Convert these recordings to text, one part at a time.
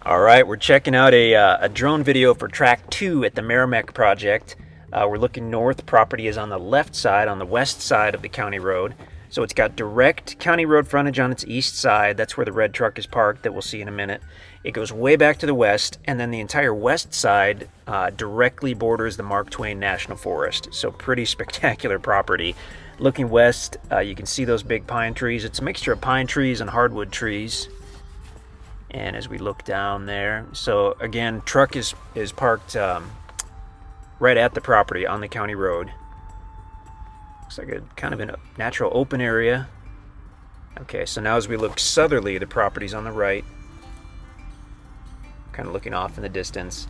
All right, we're checking out a drone video for track 2 at the Merrimack project. We're looking north. Property is on the left side, on the west side of the county road. So it's got direct county road frontage on its east side. That's where the red truck is parked that we'll see in a minute. It goes way back to the west, and then the entire west side directly borders the Mark Twain National Forest. So pretty spectacular property. Looking west, you can see those big pine trees. It's a mixture of pine trees and hardwood trees. And as we look down there, so again, truck is parked right at the property on the county road. Looks like a kind of a natural open area. Okay, so now as we look southerly, the property's on the right, kind of looking off in the distance.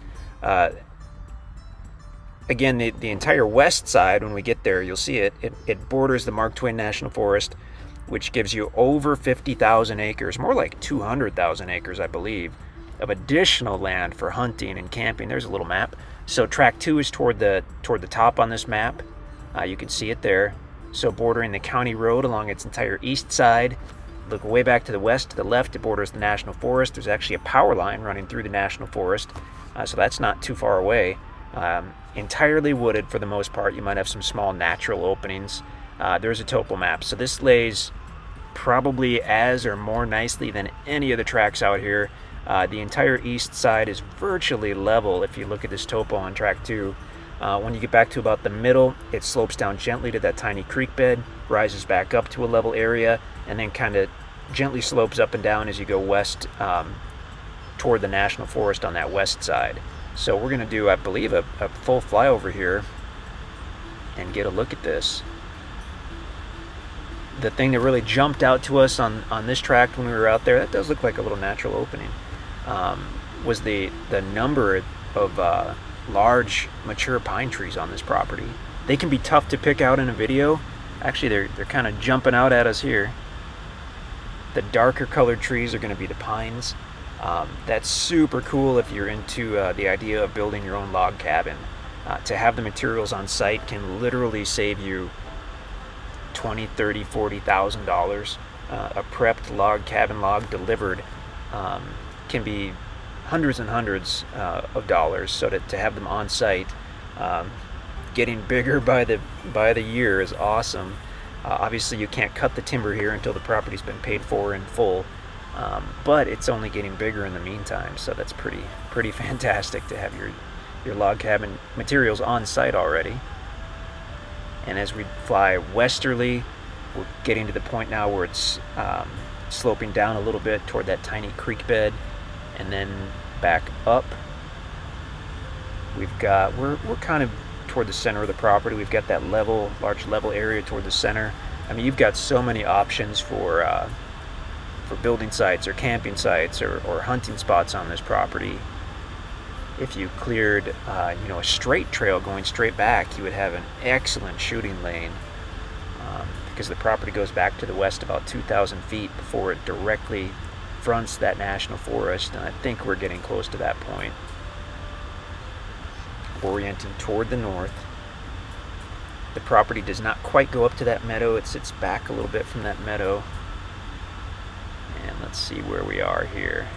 Again, the entire west side, when we get there, you'll see it borders the Mark Twain National Forest, which gives you over 50,000 acres, more like 200,000 acres, I believe, of additional land for hunting and camping. There's a little map. So track 2 is toward the top on this map. You can see it there. So bordering the county road along its entire east side. Look way back to the west, to the left, it borders the National Forest. There's actually a power line running through the National Forest, so that's not too far away. Entirely wooded for the most part. You might have some small natural openings. There's a topo map. So this lays probably as or more nicely than any of the tracks out here. The entire east side is virtually level if you look at this topo on track 2. When you get back to about the middle, it slopes down gently to that tiny creek bed, rises back up to a level area, and then kind of gently slopes up and down as you go west toward the National Forest on that west side. So we're going to do, I believe, a full flyover here and get a look at this. The thing that really jumped out to us on this track when we were out there, that does look like a little natural opening, was the number of large mature pine trees on this property. They can be tough to pick out in a video. Actually, they're kind of jumping out at us here. The darker colored trees are going to be the pines. That's super cool if you're into the idea of building your own log cabin. To have the materials on site can literally save you $20, $30, $40,000. A prepped log cabin log delivered can be hundreds and hundreds of dollars. So to have them on site, getting bigger by the year is awesome. Obviously, you can't cut the timber here until the property's been paid for in full, but it's only getting bigger in the meantime. So that's pretty fantastic to have your log cabin materials on site already. And as we fly westerly, we're getting to the point now where it's sloping down a little bit toward that tiny creek bed, and then back up. We're kind of toward the center of the property. We've got that large level area toward the center. I mean, you've got so many options for building sites or camping sites or hunting spots on this property. If you cleared a straight trail going straight back, you would have an excellent shooting lane, because the property goes back to the west about 2,000 feet before it directly fronts that national forest, and I think we're getting close to that point. Orienting toward the north. The property does not quite go up to that meadow. It sits back a little bit from that meadow. And let's see where we are here.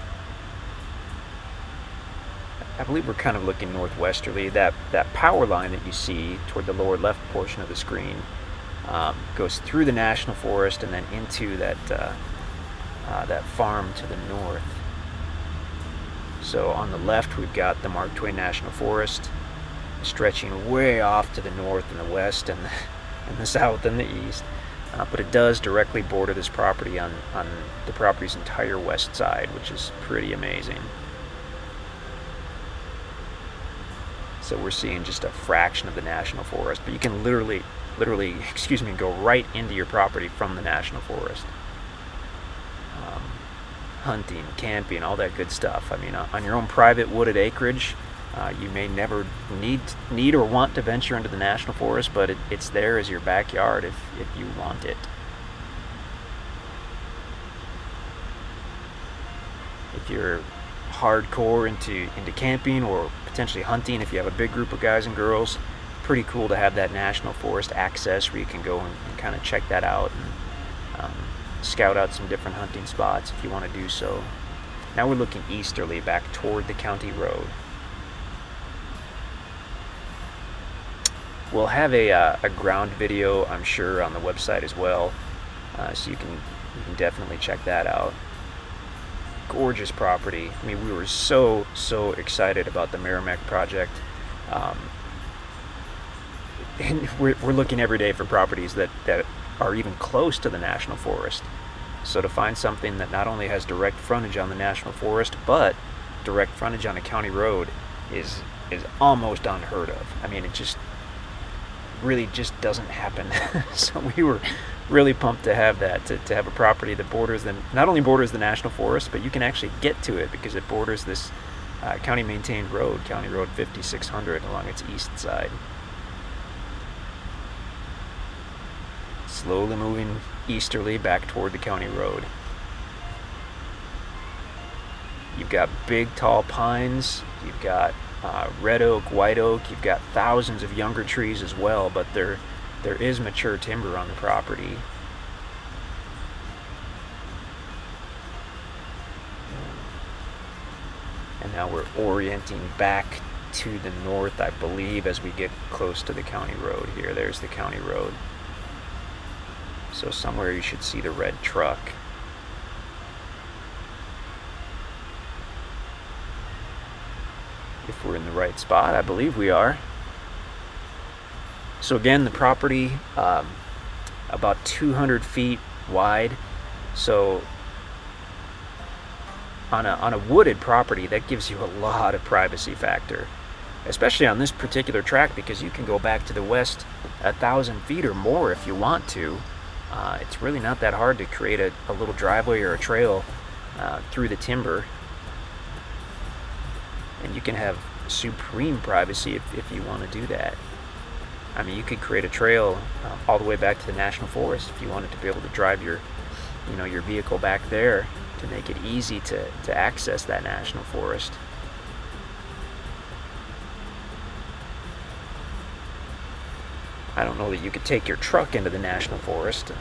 I believe we're kind of looking northwesterly. That power line that you see toward the lower left portion of the screen goes through the National Forest and then into that farm to the north. So on the left, we've got the Mark Twain National Forest stretching way off to the north and the west and the south and the east. But it does directly border this property on the property's entire west side, which is pretty amazing. So we're seeing just a fraction of the National Forest, but you can literally, go right into your property from the National Forest. Hunting, camping, all that good stuff. I mean, on your own private wooded acreage, you may never need or want to venture into the National Forest, but it's there as your backyard if you want it. If you're hardcore into camping or potentially hunting, if you have a big group of guys and girls, pretty cool to have that National Forest access where you can go and kind of check that out and scout out some different hunting spots if you want to do so. Now we're looking easterly back toward the county road. We'll have a ground video, I'm sure, on the website as well, so you can definitely check that out. Gorgeous property. I mean, we were so excited about the Merrimack project, and we're looking every day for properties that are even close to the National Forest. So to find something that not only has direct frontage on the National Forest, but direct frontage on a county road is almost unheard of. I mean, it just really just doesn't happen. So we were really pumped to have that, to have a property that borders not only borders the National Forest, but you can actually get to it because it borders this county maintained road, County Road 5600, along its east side. Slowly moving easterly back toward the county road. You've got big tall pines, you've got red oak, white oak, you've got thousands of younger trees as well, but there is mature timber on the property. And now we're orienting back to the north, I believe, as we get close to the county road here. There's the county road. So somewhere you should see the red truck. If we're in the right spot, I believe we are. So again, the property about 200 feet wide. So on a wooded property, that gives you a lot of privacy factor, especially on this particular track, because you can go back to the west 1,000 feet or more if you want to. It's really not that hard to create a little driveway or a trail through the timber. And you can have supreme privacy if you want to do that. I mean, you could create a trail all the way back to the National Forest if you wanted to be able to drive your vehicle back there to make it easy to access that National Forest. I don't know that you could take your truck into the National Forest,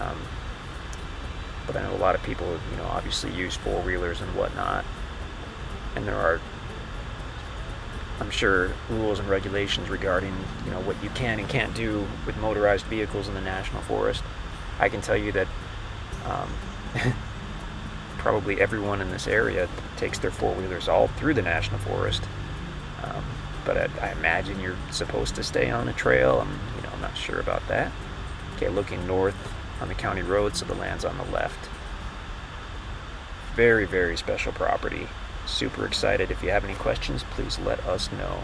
but I know a lot of people, obviously use four-wheelers and whatnot, and there are, I'm sure, rules and regulations regarding, what you can and can't do with motorized vehicles in the National Forest. I can tell you that probably everyone in this area takes their four-wheelers all through the National Forest, but I imagine you're supposed to stay on a trail. I'm not sure about that. Okay, looking north on the county road, so the land's on the left. Very, very special property. Super excited. If you have any questions, please let us know.